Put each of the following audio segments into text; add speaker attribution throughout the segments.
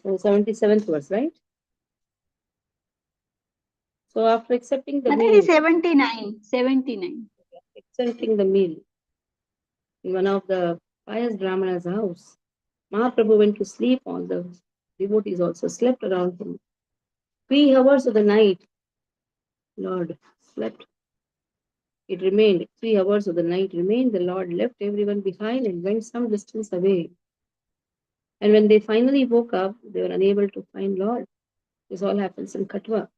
Speaker 1: So 77th verse, right? So after accepting the
Speaker 2: I think
Speaker 1: meal,
Speaker 2: it's 79. 79.
Speaker 1: accepting the meal in one of the pious Brahmana's house, Mahaprabhu went to sleep. All the devotees also slept around him. 3 hours of the night, Lord slept. It remained. 3 hours of the night remained. The Lord left everyone behind and went some distance away. And when they finally woke up, they were unable to find Lord. This all happens in Katwa.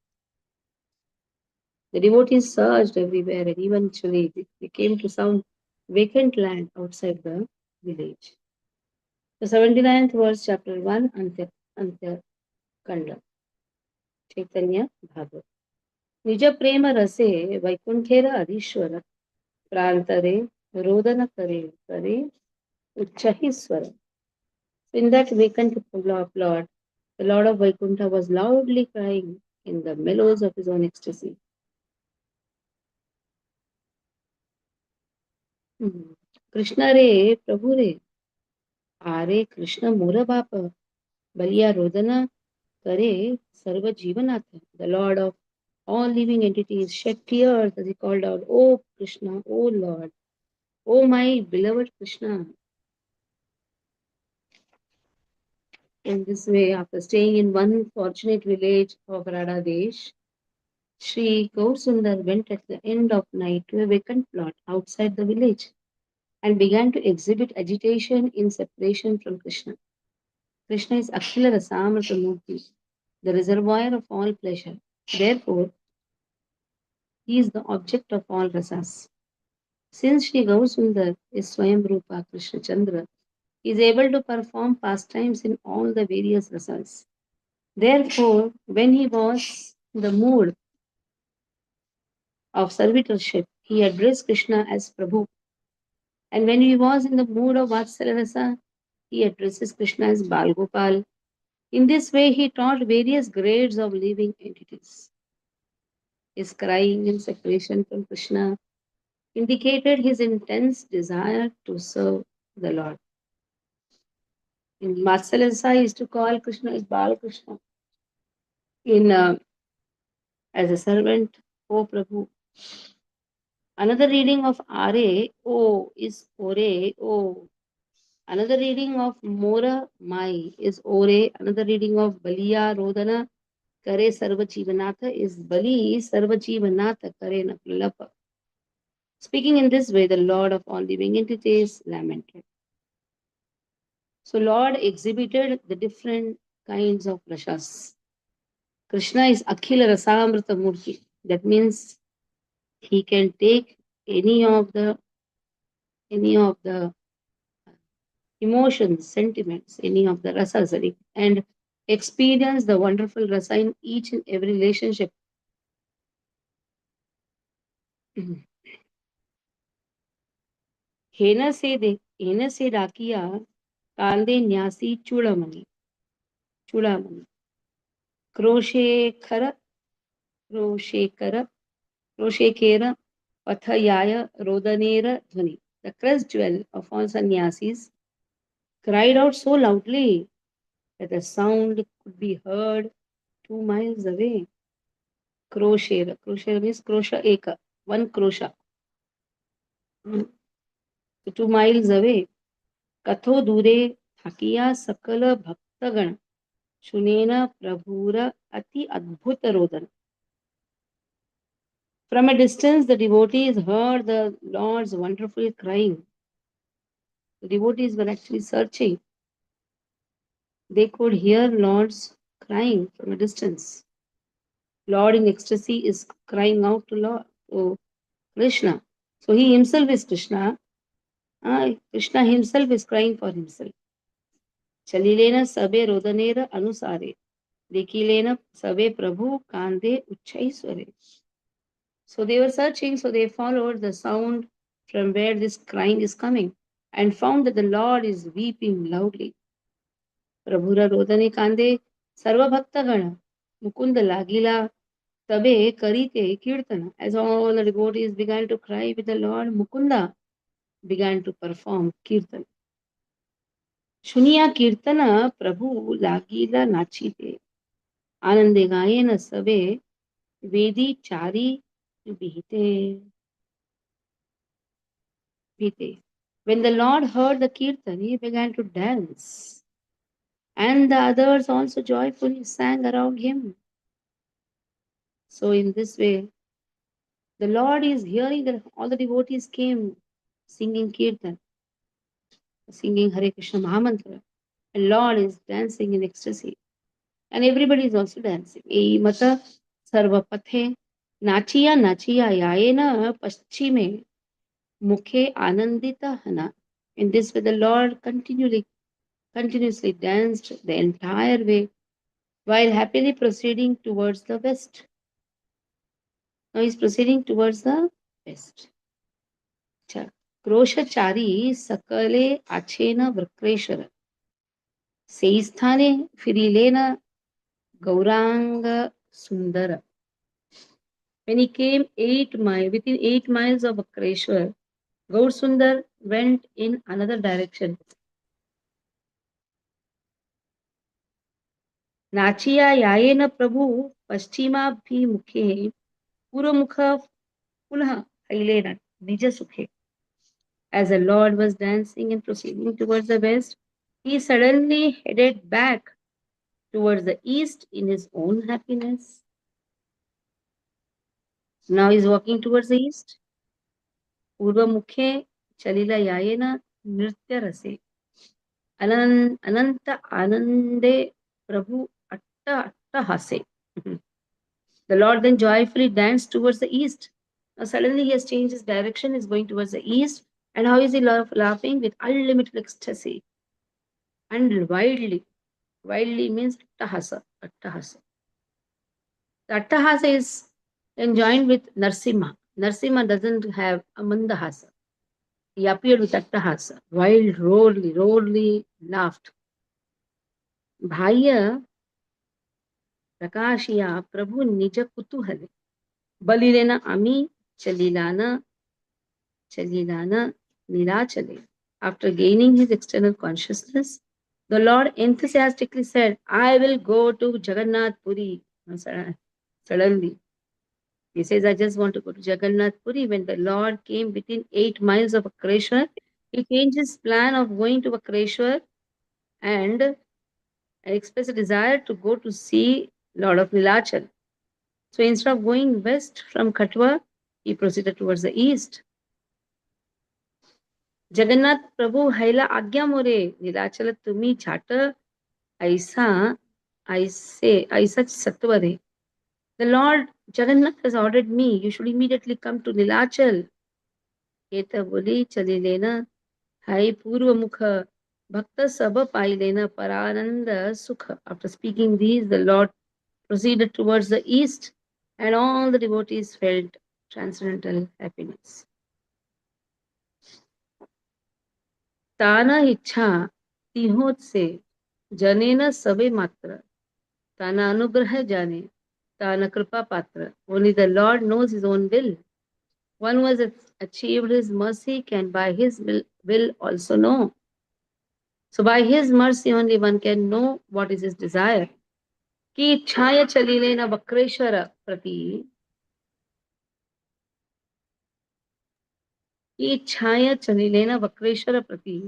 Speaker 1: The devotees searched everywhere and eventually they came to some vacant land outside the village. The 79th verse, chapter 1, Antya Kanda, Chaitanya Bhagavat. निज प्रेम रसे वैकुंठेर अधीश्वर प्रांतरे रोदन करे करे उच्चहि स्वर. In that vacant plot, the Lord of Vaikuntha was loudly crying in the mellows of his own ecstasy. Krishna re, Prabhu re, Are Krishna Mora Bapa, Baliya Rodana Kare Sarva Jivanatha. The Lord of all living entities shed tears as he called out, "O Krishna, O Lord, O my beloved Krishna." In this way, after staying in one fortunate village of Radhadesh, Sri Gaurasundar went at the end of night to a vacant plot outside the village and began to exhibit agitation in separation from Krishna. Krishna is Akhila Rasamrita Murti, the reservoir of all pleasure. Therefore, he is the object of all rasas. Since Sri Gaurasundar is Swayam Rupa Krishna Chandra, he is able to perform pastimes in all the various rasas. Therefore, when he was in the mood of servitorship, he addressed Krishna as Prabhu. And when he was in the mood of Vatsalya Rasa, he addresses Krishna as Bal Gopal. In this way, he taught various grades of living entities. His crying in separation from Krishna indicated his intense desire to serve the Lord. In Vatsalya Rasa, he used to call Krishna as Bal Krishna. In as a servant, O Prabhu. Another reading of Are O is Ore O. Another reading of Mora Mai is Ore. Another reading of Baliya Rodana Kare Sarvachivanatha is Bali Sarvachivanatha Kare Nakulapa. Speaking in this way, the Lord of all living entities lamented. So Lord exhibited the different kinds of rasas. Krishna is Akhila Rasamrita Murti. That means he can take any of the emotions, sentiments, any of the rasas, and experience the wonderful rasa in each and every relationship. हेन से राकिया कांदे न्यासी चूड़ामणि क्रोशेकर पथयाय रोदनेर ध्वनि. The crest jewel of all sannyasis cried out so loudly that the sound could be heard 2 miles away. Kroshera. Kroshera means krosha eka, one krosha. 2 miles away. Katho dure thakiya sakala bhaktagana shunena prabhura ati adbhuta rodana. From a distance, the devotees heard the Lord's wonderful crying. The devotees were actually searching. They could hear Lord's crying from a distance. Lord in ecstasy is crying out to Krishna. So he himself is Krishna. Krishna himself is crying for himself. Chalilena sabe rodanera anusare. Dekilena sabe prabhu kande uchai sware. So they were searching, so they followed the sound from where this crying is coming and found that the Lord is weeping loudly. Prabhura rodane kande sarva bhakta gana mukunda lagila tabe karite kirtana. As all the devotees began to cry with the Lord, Mukunda began to perform kirtan. शुनिया कीर्तन प्रभु लागिला नाचिते आनंदे गायन सबे वेदी चारी बीते बीते. When the Lord heard the kirtan, he began to dance, and the others also joyfully sang around him. So, in this way, the Lord is hearing that all the devotees came singing kirtan, singing Hare Krishna Mahamantra, and Lord is dancing in ecstasy, and everybody is also dancing. E mata sarvapathe nachiya nachiya yayena paschime mukhe anandita hana. In this way, the Lord continuously danced the entire way while happily proceeding towards the west. Now he's proceeding towards the west. क्रोशचारी सकले आछेन Vakreshwar सेस्थाने फिरिलेन Gauranga Sundara. When he came within 8 miles of Akreshwar, Gaur Sundar went in another direction. Nachiya Yayena Prabhu Paschima Bhi Mukhe Puramukha Pulha Hailena Nija Sukhe. As the Lord was dancing and proceeding towards the west, he suddenly headed back towards the east in his own happiness. Now he's walking towards the east. Purvamukhe Chalila Yayena Nritya Rase. Ananta Anande Prabhu Atta Atta Hase. The Lord then joyfully danced towards the east. Now suddenly he has changed his direction, is going towards the east. And how is he laughing? With unlimited ecstasy and wildly. Wildly means attahasa. Attahasa. The attahasa is conjoined with Narsimha. Narsimha doesn't have a mandahasa. He appeared with attahasa. Wild, roarly laughed. Bhaiya Prakashiya Prabhu Nija Kutuhale. Balilena Ami Chalilana Nilachale. After gaining his external consciousness, the Lord enthusiastically said, I will go to Jagannath Puri. Suddenly, he says, I just want to go to Jagannath Puri. When the Lord came within 8 miles of Akreshwar, he changed his plan of going to Akreshwar and expressed a desire to go to see Lord of Nilachal. So instead of going west from Katwa, he proceeded towards the east. Jagannath प्रभु हैला आज्ञा मोरे नीलाचल तुम्ही छाट ऐसा ऐसा सत्वरे. The Lord Jagannath has ordered me, you should immediately come to Nilachal. Eta boli chali lena hai purva mukha bhakta sab pai lena parananda sukha. After speaking these, the Lord proceeded towards the east, and all the devotees felt transcendental happiness. ताना इच्छा तिहोत से जने न सबे मात्र ताना अनुग्रह जाने ताना कृपा पात्र. Only the Lord knows his own will. One who has achieved his mercy can by his will also know. So by his mercy only one can know what is his desire. कि इच्छाय चलिले न वक्रेश्वर प्रति की इच्छाय चलिले न वक्रेश्वर प्रति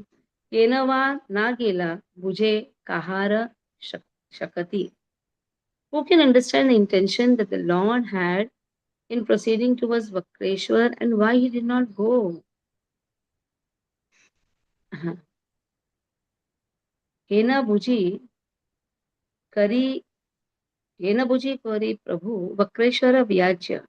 Speaker 1: केन वा ना गेला बुझे कहार शकती. Who can understand the intention that the Lord had in proceeding towards Vakreshwar and why he did not go? हेना बुझी करी हेना बुझी करी प्रभु वक्रेश्वर व्याज्य.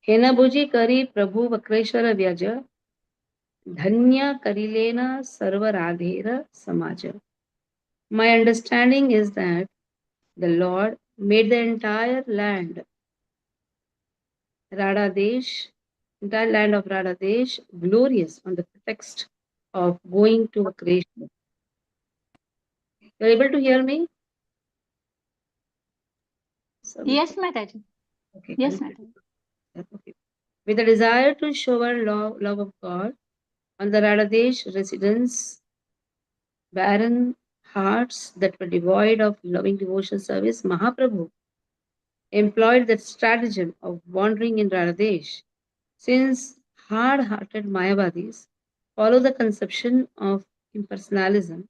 Speaker 1: हेना बुझी करी प्रभु वक्रेश्वर व्याज धन्य करिलेन सर्वराधेर समाज. My understanding is that the Lord made the entire land Radha Desh, entire land of Radha Desh glorious on the pretext of going to a creation. You're able to hear me? So
Speaker 2: Yes, Mataji.
Speaker 1: okay,
Speaker 2: Yes,
Speaker 1: continue.
Speaker 2: Mataji.
Speaker 1: Okay. With a desire to show our love of God, on the Radhadesh residents, barren hearts that were devoid of loving devotional service, Mahaprabhu employed the stratagem of wandering in Radhadesh. Since hard hearted Mayavadis follow the conception of impersonalism,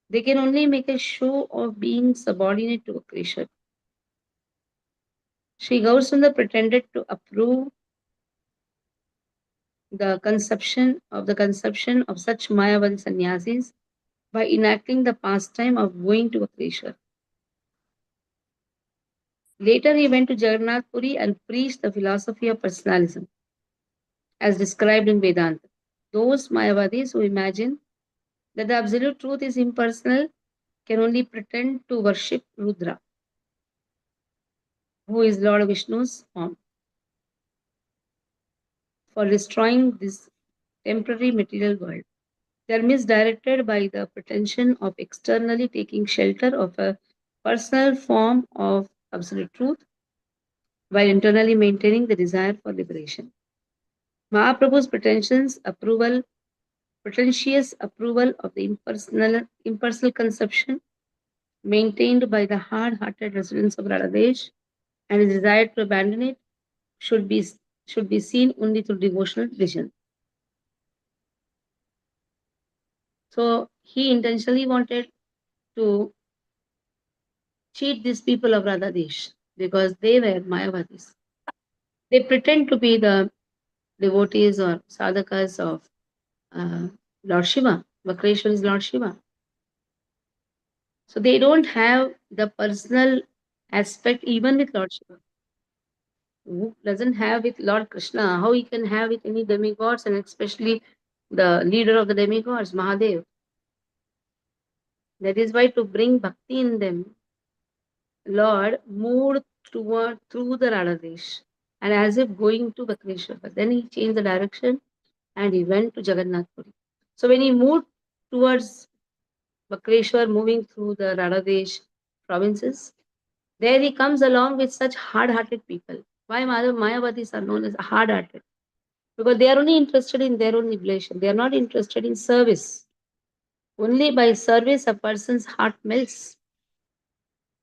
Speaker 1: they can only make a show of being subordinate to a creature. Sri Gaurasundar pretended to approve the conception of such Mayavadi sannyasis by enacting the pastime of going to a creature. Later, he went to Jagannath Puri and preached the philosophy of personalism, as described in Vedanta. Those Mayavadis who imagine that the absolute truth is impersonal can only pretend to worship Rudra, who is Lord Vishnu's form, for destroying this temporary material world. They are misdirected by the pretension of externally taking shelter of a personal form of absolute truth while internally maintaining the desire for liberation. Mahaprabhu's pretentious approval of the impersonal conception maintained by the hard-hearted residents of Radhadesh and his desire to abandon it should be should be seen only through devotional vision. So he intentionally wanted to cheat these people of Radhadesh because they were Mayavadis. They pretend to be the devotees or sadhakas of uh, Lord Shiva. Vakreshwar is Lord Shiva. So they don't have the personal aspect even with Lord Shiva. Who doesn't have with Lord Krishna? How he can have with any demigods and especially the leader of the demigods, Mahadev? That is why to bring bhakti in them, Lord moved through the Radhadesh and as if going to Vakreshwar. But then he changed the direction and he went to Jagannath Puri. So when he moved towards Vakreshwar, moving through the Radhadesh provinces, there he comes along with such hard-hearted people. Why Mayavadis are known as hard-hearted? Because they are only interested in their own liberation. They are not interested in service. Only by service a person's heart melts.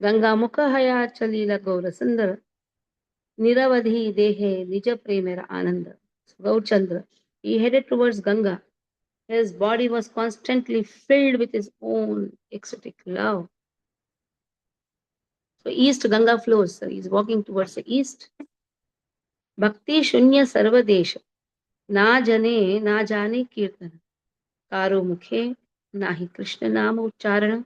Speaker 1: Ganga Mukha Haya Chalila Gaura Sundara Niravadhi Dehe Nija Premera Ananda. Gaurchandra. He headed towards Ganga. His body was constantly filled with his own ecstatic love. So east Ganga flows. So he's walking towards the east. Bhakti Shunya Sarvadesha. Na jane na jane kirtan. Karo mukhe nahi Krishna nama ucharana.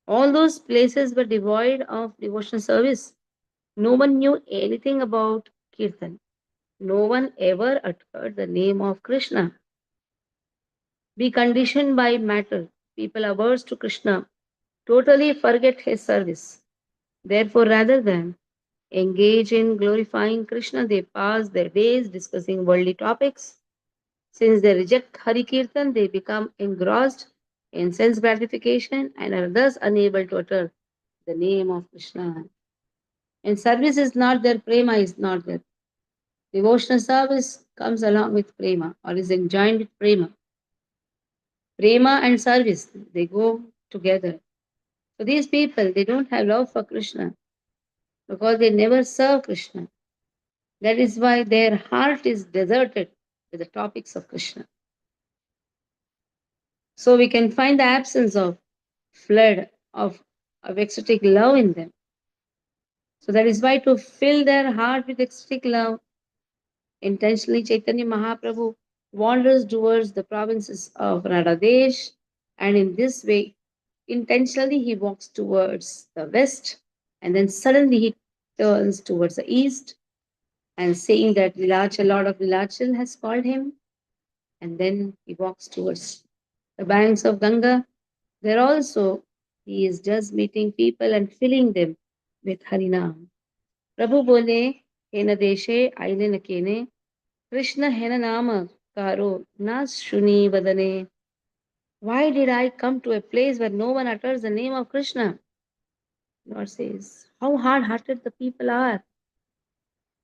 Speaker 1: All those places were devoid of devotional service. No one knew anything about kirtan. No one ever uttered the name of Krishna. Be conditioned by matter. People averse to Krishna totally forget his service. Therefore, rather than engage in glorifying Krishna, they pass their days discussing worldly topics. Since they reject Hari Kirtan, they become engrossed in sense gratification and are thus unable to utter the name of Krishna. And service is not there, prema is not there. Devotional service comes along with prema or is enjoined with prema. Prema and service, they go together. So these people, they don't have love for Krishna because they never serve Krishna. That is why their heart is deserted with the topics of Krishna. So we can find the absence of flood of ecstatic love in them. So that is why to fill their heart with ecstatic love, intentionally Chaitanya Mahaprabhu wanders towards the provinces of Radhadesh, and in this way, intentionally he walks towards the west, and then suddenly he turns towards the east, and saying that Vilachal, Lord of Vilachal, has called him, and then he walks towards the banks of Ganga. There also he is just meeting people and filling them with Harinam. Prabhu bole, Hena deshe, aile na kene, Krishna Hena nama, Karo na shuni vadane. Why did I come to a place where no one utters the name of Krishna? Lord says, how hard hearted the people are.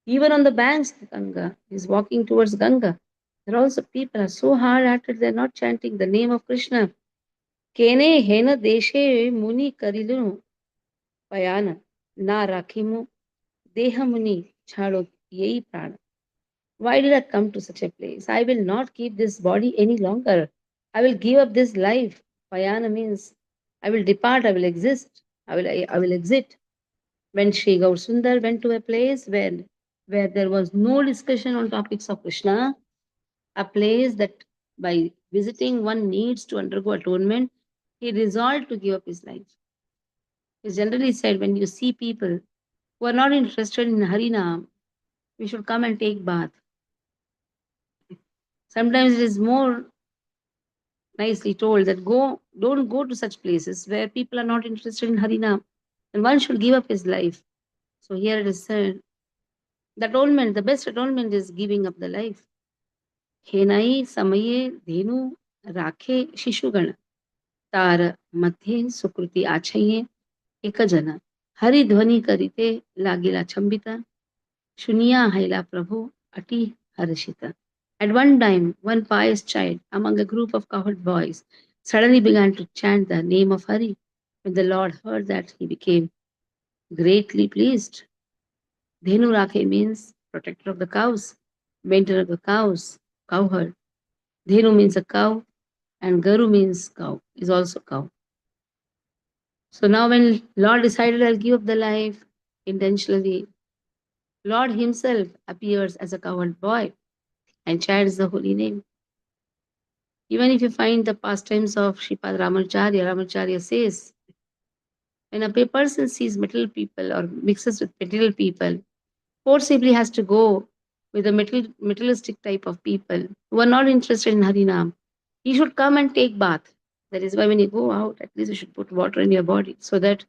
Speaker 1: Even on the banks of Ganga, he's walking towards Ganga. There are also people are so hard hearted, they're not chanting the name of Krishna. Kene hena deshe muni karilu payana na rakhimu deha muni chhado yei prana. Why did I come to such a place? I will not keep this body any longer. I will give up this life. Payana means I will depart, I will exist, I will exit. When Sri Gaur Sundar went to a place where there was no discussion on topics of Krishna, a place that by visiting one needs to undergo atonement, he resolved to give up his life. It's generally said when you see people who are not interested in Harinam, we should come and take bath. Sometimes it is more nicely told that don't go to such places where people are not interested in Harinam, and one should give up his life. So here it is said, the atonement, the best atonement is giving up the life. Henai samaye dhenu rakhe shishugana tar madhye sukriti achaye ekajana hari dhvani karite lagila chambita shuniya haila prabhu ati harashita. At one time, one pious child among a group of cowherd boys suddenly began to chant the name of Hari. When the Lord heard that, he became greatly pleased. Dhenu Rakhe means protector of the cows, maintainer of the cows, cowherd. Dhenu means a cow, and Garu means cow, is also cow. So now when Lord decided I'll give up the life intentionally, Lord himself appears as a cowherd boy and chants the holy name. Even if you find the pastimes of Sripad Ramacharya, Ramacharya says, when a person sees material people or mixes with material people, forcibly has to go with the materialistic type of people who are not interested in Harinam. He should come and take bath. That is why when you go out, at least you should put water in your body so that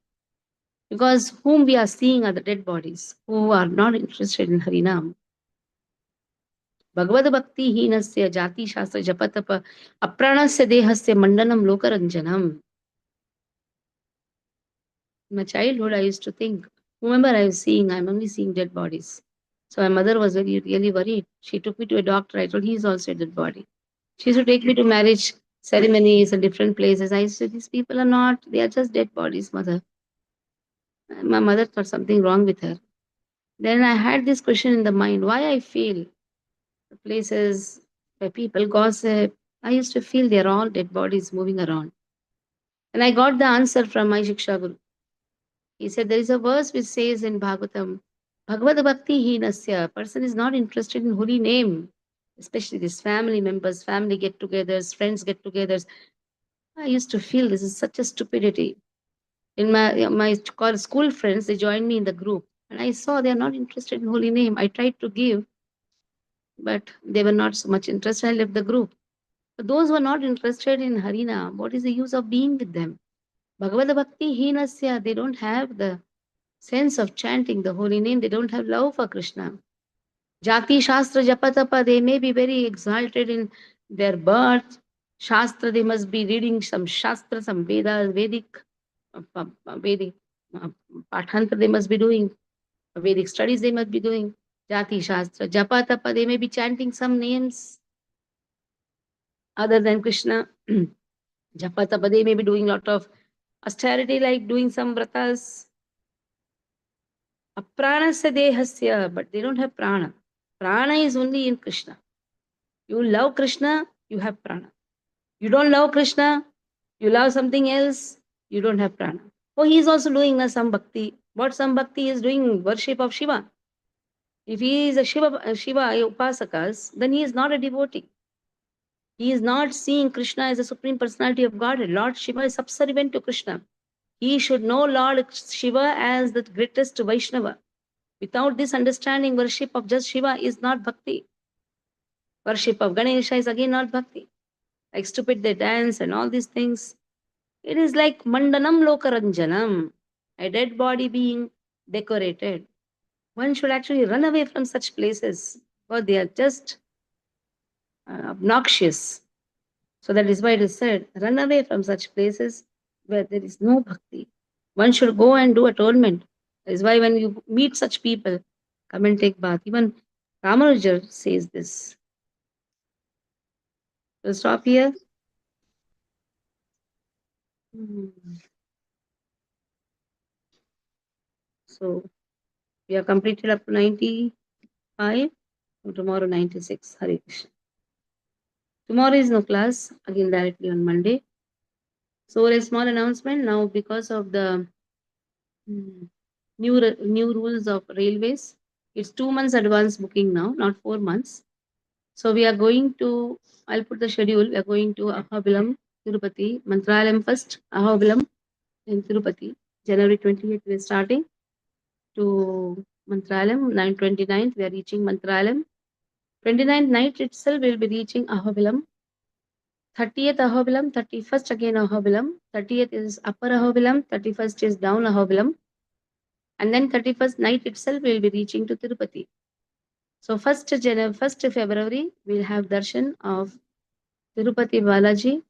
Speaker 1: because whom we are seeing are the dead bodies who are not interested in Harinam. Bhagavad Bhakti Hinasya Jati Shastra Japatapa Apranasya Dehasya Mandanam Lokaranjanam. In my childhood, I used to think, whomever I was seeing, I'm only seeing dead bodies. So my mother was really worried. She took me to a doctor. I told he's also a dead body. She used to take me to marriage ceremonies and different places. I said, these people are not, they are just dead bodies, mother. My mother thought something wrong with her. Then I had this question in the mind, why I feel the places where people gossip, I used to feel they're all dead bodies moving around. And I got the answer from my Shiksha Guru. He said there is a verse which says in Bhagavatam, Bhagavad Bhakti Hinasya, a person is not interested in holy name, especially these family members, family get togethers, friends get togethers. I used to feel this is such a stupidity. In my school friends, they joined me in the group, and I saw they are not interested in holy name. I tried to give, but they were not so much interested. I left the group. But those who are not interested in Harina, what is the use of being with them? Bhagavad Bhakti Hinasya, they don't have the sense of chanting the holy name. They don't have love for Krishna. Jati Shastra Japatapa, they may be very exalted in their birth. Shastra, they must be reading some Shastra, some Vedas, Vedic uh, Pathantra, they must be doing. Vedic studies, they must be doing. Jati Shastra, Japatapa, they may be chanting some names other than Krishna. Japatapa, they may be doing a lot of austerity, like doing some vratas. Apranasya dehasya, but they don't have prana. Prana is only in Krishna. You love Krishna, you have prana. You don't love Krishna, you love something else, you don't have prana. Oh, he is also doing some bhakti. What some bhakti is doing? Worship of Shiva. If he is a Shiva upasakas, then he is not a devotee. He is not seeing Krishna as a supreme personality of Godhead. Lord Shiva is subservient to Krishna. He should know Lord Shiva as the greatest Vaishnava. Without this understanding, worship of just Shiva is not bhakti. Worship of Ganesha is again not bhakti. Like stupid, they dance and all these things. It is like Mandanam Lokaranjanam, a dead body being decorated. One should actually run away from such places, because they are just obnoxious. So that is why it is said, run away from such places where there is no bhakti. One should go and do atonement. That is why when you meet such people, come and take bath. Even Ramanujar says this. So stop here. So we have completed up to 95. So tomorrow 96. Hare Krishna. Tomorrow is no class. Again directly on Monday. So a small announcement now because of the new rules of railways. It's 2 months advance booking now, not 4 months. So we are going to, I'll put the schedule. We are going to Ahabilam, Tirupati, Mantralayam first, Ahabilam in Tirupati. January 28th we are starting to Mantralayam. 29th we are reaching Mantralayam. 29th night itself we will be reaching Ahabilam. 30th Ahobilam, 31st again Ahobilam, 30th is Upper Ahobilam, 31st is Down Ahobilam, and then 31st night itself we will be reaching to Tirupati. So 1st February we'll have darshan of Tirupati Balaji,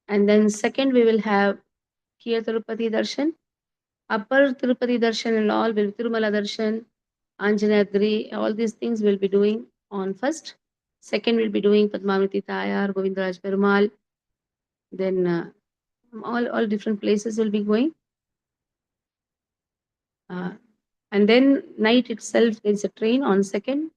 Speaker 1: and then second we will have Kiya Tirupati darshan, Upper Tirupati darshan and all will Tirumala darshan, Anjaneyadri, all these things we'll be doing on first. Second we'll be doing Padmavati Tayar, Govindaraj Perumal, then all different places will be going. And then night itself, there's a train on second.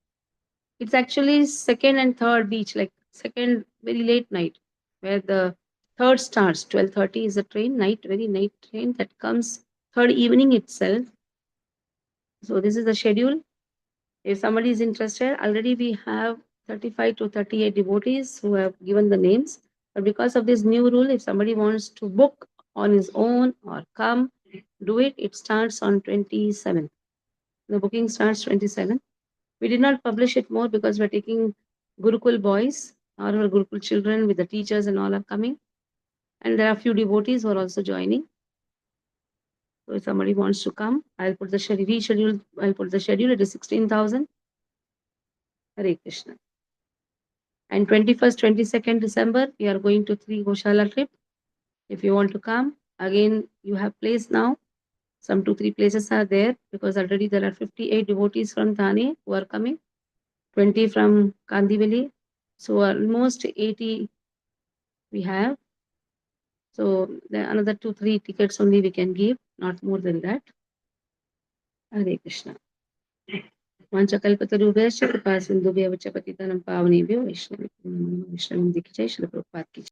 Speaker 1: It's actually second and third beach, like second very late night, where the third starts. 12:30 is a train, very night train that comes third evening itself. So this is the schedule. If somebody is interested, already we have 35 to 38 devotees who have given the names. But because of this new rule, if somebody wants to book on his own or come, do it. It starts on 27th. The booking starts 27th. We did not publish it more because we're taking Gurukul boys, our Gurukul children with the teachers and all are coming. And there are a few devotees who are also joining. So if somebody wants to come, I'll put the schedule. I'll put the schedule. It is 16,000. Hare Krishna. And 21st, 22nd December, we are going to 3 Goshala trip. If you want to come, again, you have place now. Some 2-3 places are there because already there are 58 devotees from Thane who are coming, 20 from Kandivali. So almost 80 we have. So another 2-3 tickets only we can give, not more than that. Hare Krishna. वाञ्छकल्पतरुभ्यश्च कृपा सिन्धुभ्यः च पतितानां पावनेभ्यो वैष्णवेभ्यो नमः। वैष्णवं दीक्षिते श्रील प्रभुपाद की